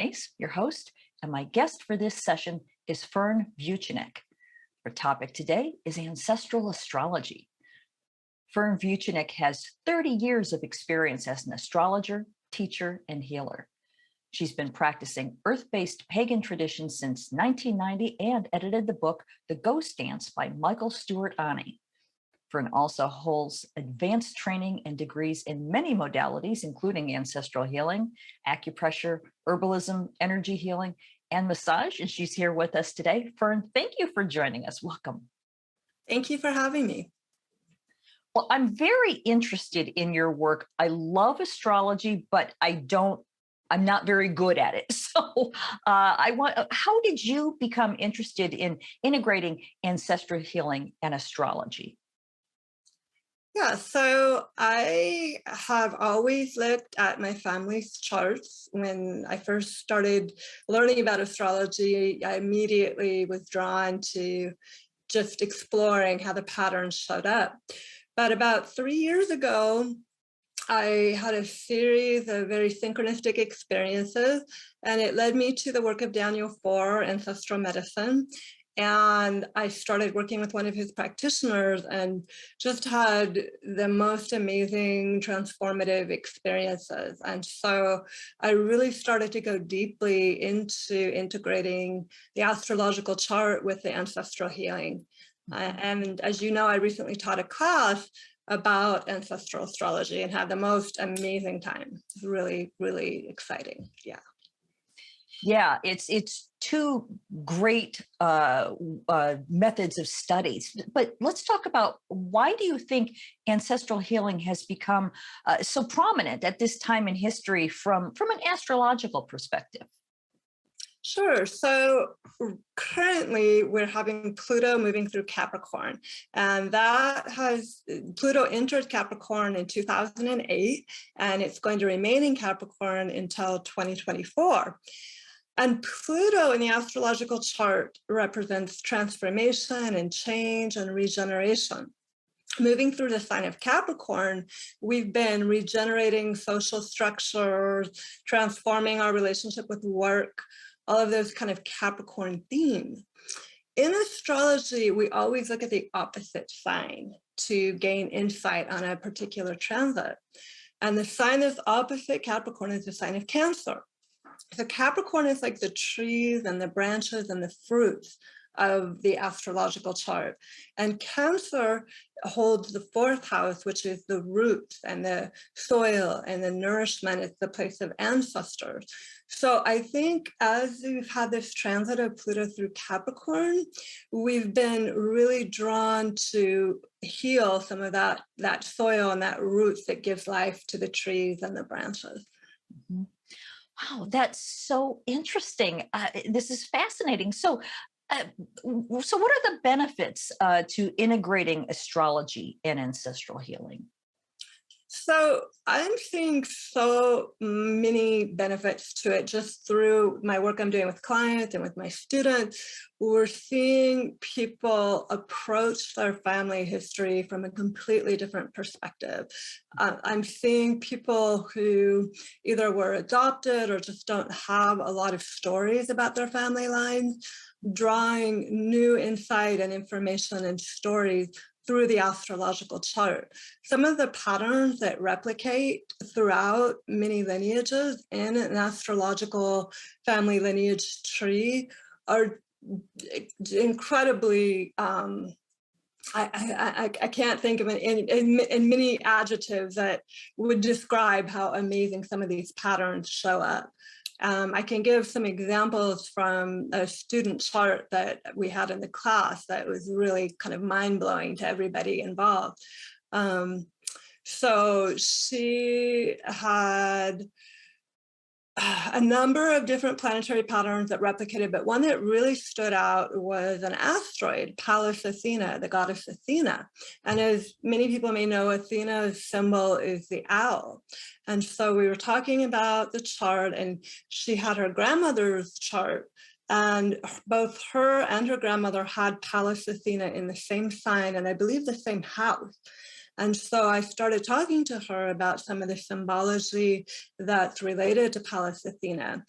Bonnice, your host, and my guest for this session is Fern Vucinic. Our topic today is Ancestral Astrology. Fern Vucinic has 30 years of experience as an astrologer, teacher, and healer. She's been practicing earth-based pagan traditions since 1990 and edited the book The Ghost Dance by Michael Stewart Ani. Fern also holds advanced training and degrees in many modalities, including ancestral healing, acupressure, herbalism, energy healing, and massage. And she's here with us today. Fern, thank you for joining us. Welcome. Thank you for having me. Well, I'm very interested in your work. I love astrology, but I'm not very good at it. So how did you become interested in integrating ancestral healing and astrology? Yeah, so I have always looked at my family's charts. When I first started learning about astrology, I immediately was drawn to just exploring how the patterns showed up. But about 3 years ago, I had a series of very synchronistic experiences, and it led me to the work of Daniel for ancestral medicine. And I started working with one of his practitioners and just had the most amazing transformative experiences. And so I really started to go deeply into integrating the astrological chart with the ancestral healing. And as you know, I recently taught a class about ancestral astrology and had the most amazing time. It's really, really exciting. Yeah. Yeah, it's two great methods of studies. But let's talk about, why do you think ancestral healing has become so prominent at this time in history from an astrological perspective? Sure. So currently we're having Pluto moving through Capricorn, and Pluto entered Capricorn in 2008, and it's going to remain in Capricorn until 2024. And Pluto in the astrological chart represents transformation and change and regeneration. Moving through the sign of Capricorn, we've been regenerating social structures, transforming our relationship with work, all of those kind of Capricorn themes. In astrology, we always look at the opposite sign to gain insight on a particular transit. And the sign that's opposite Capricorn is the sign of Cancer. So Capricorn is like the trees and the branches and the fruits of the astrological chart. And Cancer holds the fourth house, which is the roots and the soil and the nourishment. It's the place of ancestors. So I think as we've had this transit of Pluto through Capricorn, we've been really drawn to heal some of that soil and that roots that gives life to the trees and the branches. Mm-hmm. Wow, that's so interesting. This is fascinating. So what are the benefits to integrating astrology and ancestral healing? So I'm seeing so many benefits to it just through my work I'm doing with clients and with my students. We're seeing people approach their family history from a completely different perspective. I'm seeing people who either were adopted or just don't have a lot of stories about their family lines, drawing new insight and information and stories through the astrological chart. Some of the patterns that replicate throughout many lineages in an astrological family lineage tree are incredibly, I can't think of in many adjectives that would describe how amazing some of these patterns show up. I can give some examples from a student chart that we had in the class that was really kind of mind-blowing to everybody involved. So she had a number of different planetary patterns that replicated, but one that really stood out was an asteroid, Pallas Athena, the goddess Athena. And as many people may know, Athena's symbol is the owl. And so we were talking about the chart, and she had her grandmother's chart, and both her and her grandmother had Pallas Athena in the same sign, and I believe the same house. And so I started talking to her about some of the symbology that's related to Pallas Athena.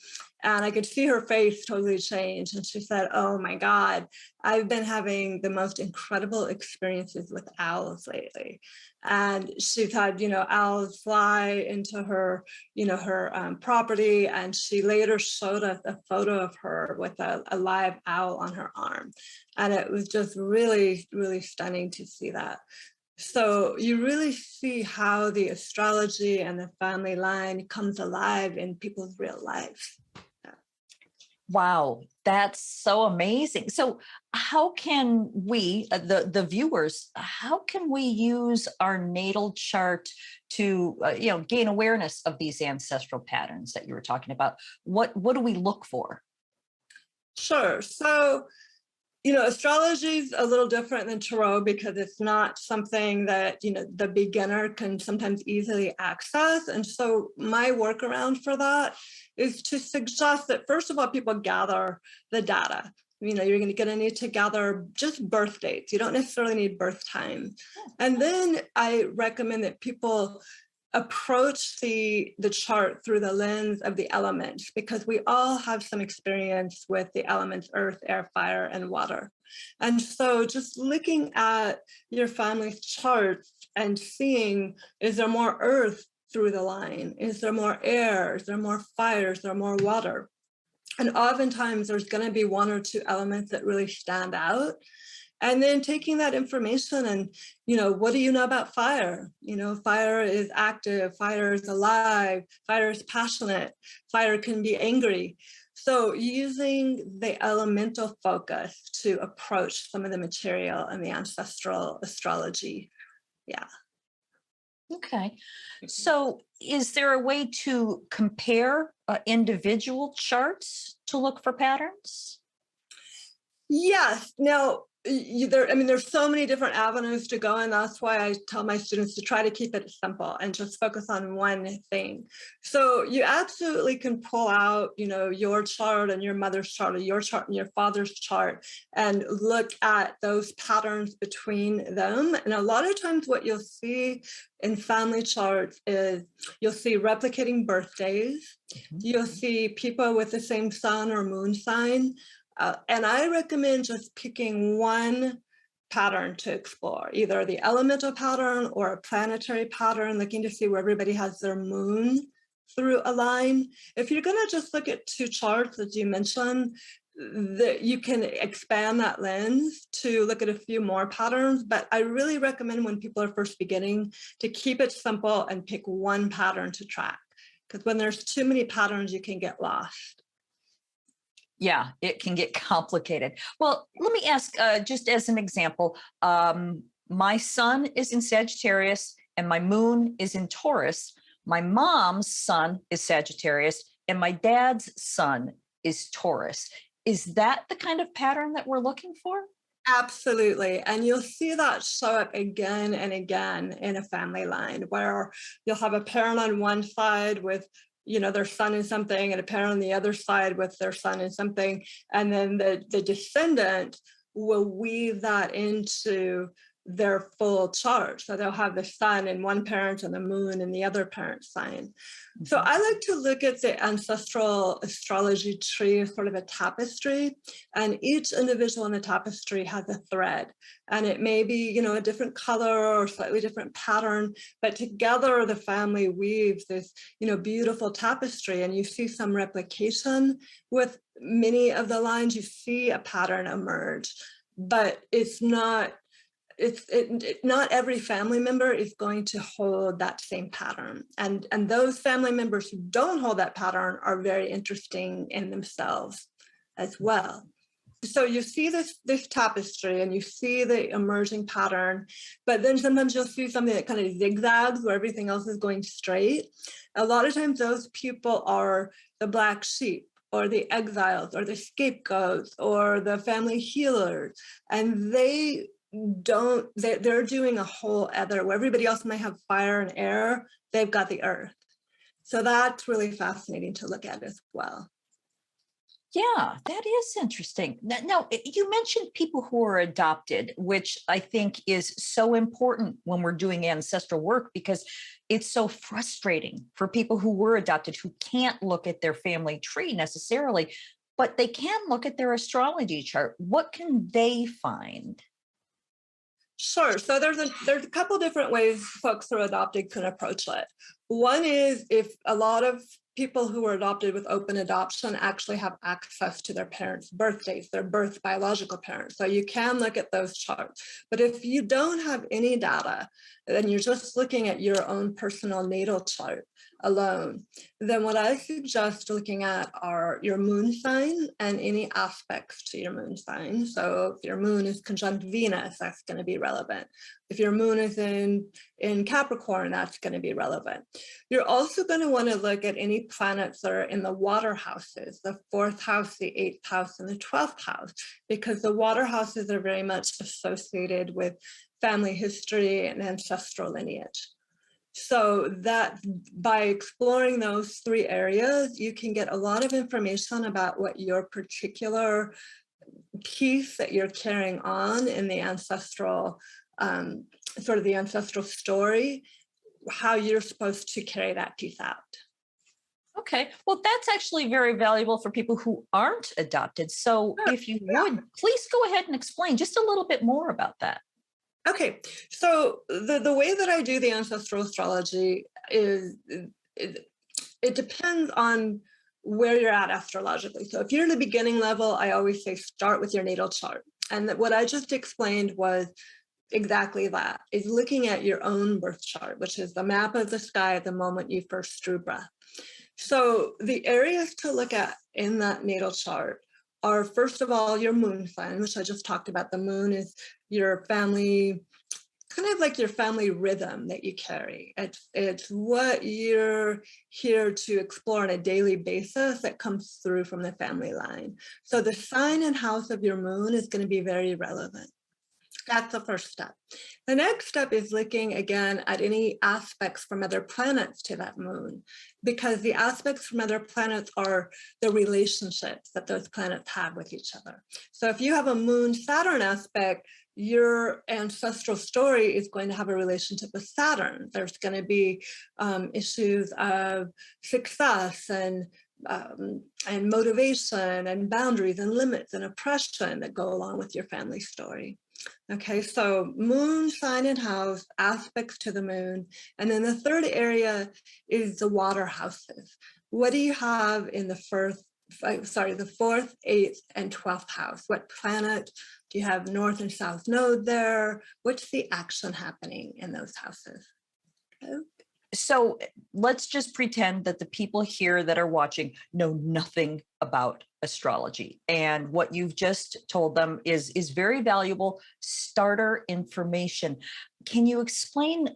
And I could see her face totally change. And she said, oh my God, I've been having the most incredible experiences with owls lately. And she's had, owls fly into her, her property. And she later showed us a photo of her with a live owl on her arm. And it was just really, really stunning to see that. So you really see how the astrology and the family line comes alive in people's real life. Wow, that's so amazing. So how can we, the viewers, how can we use our natal chart to, gain awareness of these ancestral patterns that you were talking about? What do we look for? Sure. So, astrology is a little different than tarot because it's not something that, the beginner can sometimes easily access. And so my workaround for that is to suggest that, first of all, people gather the data. You're going to need to gather just birth dates. You don't necessarily need birth time. And then I recommend that people approach the chart through the lens of the elements, because we all have some experience with the elements earth, air, fire, and water. And so just looking at your family's charts and seeing, is there more earth through the line? Is there more air? Is there more fire? Is there more water? And oftentimes there's going to be one or two elements that really stand out. And then taking that information and, what do you know about fire? Fire is active, fire is alive, fire is passionate, fire can be angry. So using the elemental focus to approach some of the material in the ancestral astrology. Yeah. Okay. So is there a way to compare individual charts to look for patterns? Yes. Now, there's so many different avenues to go, and that's why I tell my students to try to keep it simple and just focus on one thing. So you absolutely can pull out, your chart and your mother's chart, or your chart and your father's chart, and look at those patterns between them. And a lot of times what you'll see in family charts is you'll see replicating birthdays. You'll see people with the same sun or moon sign. And I recommend just picking one pattern to explore, either the elemental pattern or a planetary pattern, looking to see where everybody has their moon through a line. If you're going to just look at two charts, as you mentioned, that you can expand that lens to look at a few more patterns. But I really recommend, when people are first beginning, to keep it simple and pick one pattern to track. Because when there's too many patterns, you can get lost. Yeah, it can get complicated. Well, let me ask, just as an example, my sun is in Sagittarius and my moon is in Taurus. My mom's sun is Sagittarius and my dad's sun is Taurus. Is that the kind of pattern that we're looking for? Absolutely. And you'll see that show up again and again in a family line, where you'll have a parent on one side with their son in something, and a parent on the other side with their son in something. And then the descendant will weave that into their full chart. So they'll have the sun in one parent and the moon in the other parent's sign. So I like to look at the ancestral astrology tree as sort of a tapestry, and each individual in the tapestry has a thread, and it may be, a different color or slightly different pattern, but together the family weaves this, beautiful tapestry. And you see some replication with many of the lines. You see a pattern emerge, but it's not not every family member is going to hold that same pattern. And those family members who don't hold that pattern are very interesting in themselves as well. So you see this tapestry and you see the emerging pattern, but then sometimes you'll see something that kind of zigzags where everything else is going straight. A lot of times those people are the black sheep, or the exiles, or the scapegoats, or the family healers. And they're doing a whole other, where everybody else might have fire and air, they've got the earth. So that's really fascinating to look at as well. Yeah, that is interesting. Now, you mentioned people who are adopted, which I think is so important when we're doing ancestral work because it's so frustrating for people who were adopted who can't look at their family tree necessarily, but they can look at their astrology chart. What can they find? Sure. So there's a couple different ways folks who are adopted can approach it. One is if a lot of people who are adopted with open adoption actually have access to their parents' birthdays, their birth biological parents. So you can look at those charts. But if you don't have any data, then you're just looking at your own personal natal chart alone, then what I suggest looking at are your moon sign and any aspects to your moon sign. So if your moon is conjunct Venus, that's going to be relevant. If your moon is in Capricorn, that's going to be relevant. You're also going to want to look at any planets that are in the water houses, the 4th house, the 8th house, and the 12th house, because the water houses are very much associated with family history and ancestral lineage. So that by exploring those 3 areas, you can get a lot of information about what your particular piece that you're carrying on in the ancestral, sort of the ancestral story, how you're supposed to carry that piece out. Okay, well, that's actually very valuable for people who aren't adopted. So, Sure. if you would, please go ahead and explain just a little bit more about that. Okay, so the way that I do the ancestral astrology is it depends on where you're at astrologically. So if you're in the beginning level, I always say start with your natal chart. And what I just explained was exactly that, is looking at your own birth chart, which is the map of the sky at the moment you first drew breath. So the areas to look at in that natal chart are, first of all, your moon sign, which I just talked about. The moon is your family, kind of like your family rhythm that you carry. It's what you're here to explore on a daily basis that comes through from the family line. So the sign and house of your moon is going to be very relevant. That's the first step. The next step is looking again at any aspects from other planets to that moon, because the aspects from other planets are the relationships that those planets have with each other. So if you have a moon Saturn aspect, your ancestral story is going to have a relationship with Saturn. There's going to be issues of success and motivation and boundaries and limits and oppression that go along with your family story. Okay, so moon, sign, and house, aspects to the moon. And then the third area is the water houses. What do you have in the fourth, 8th, and 12th house? What planet? Do you have north and south node there? What's the action happening in those houses? Okay. So let's just pretend that the people here that are watching know nothing about astrology. And what you've just told them is very valuable starter information. Can you explain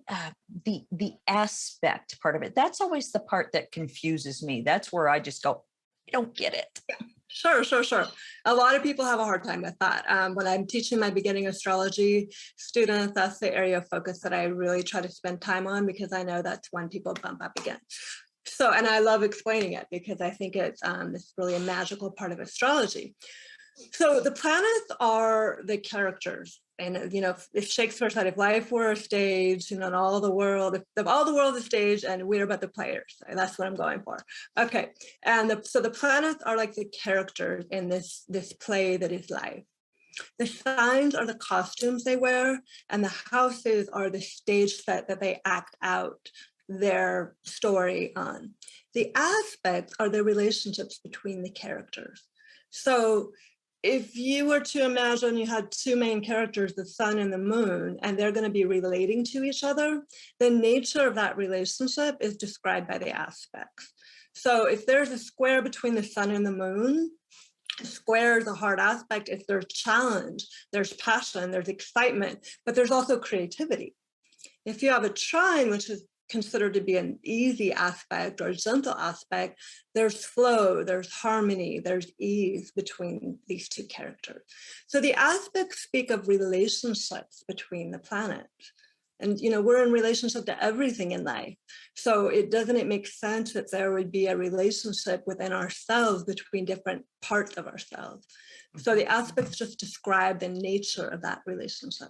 the aspect part of it? That's always the part that confuses me. That's where I just go, I don't get it. Sure. A lot of people have a hard time with that. When I'm teaching my beginning astrology students, that's the area of focus that I really try to spend time on, because I know that's when people bump up against. So, and I love explaining it because I think it's really a magical part of astrology. So the planets are the characters. And, if Shakespeare said, if life were a stage, and all the world, if all the world is a stage and we're about the players, and that's what I'm going for. Okay. And so the planets are like the characters in this play that is life. The signs are the costumes they wear, and the houses are the stage set that they act out their story on. The aspects are the relationships between the characters. So if you were to imagine you had 2 main characters, the sun and the moon, and they're going to be relating to each other, the nature of that relationship is described by the aspects. So if there's a square between the sun and the moon, a square is a hard aspect. If there's challenge, there's passion, there's excitement, but there's also creativity. If you have a trine, which is considered to be an easy aspect or a gentle aspect, there's flow, there's harmony, there's ease between these 2 characters. So the aspects speak of relationships between the planets. And, we're in relationship to everything in life. So doesn't it make sense that there would be a relationship within ourselves between different parts of ourselves? So the aspects just describe the nature of that relationship.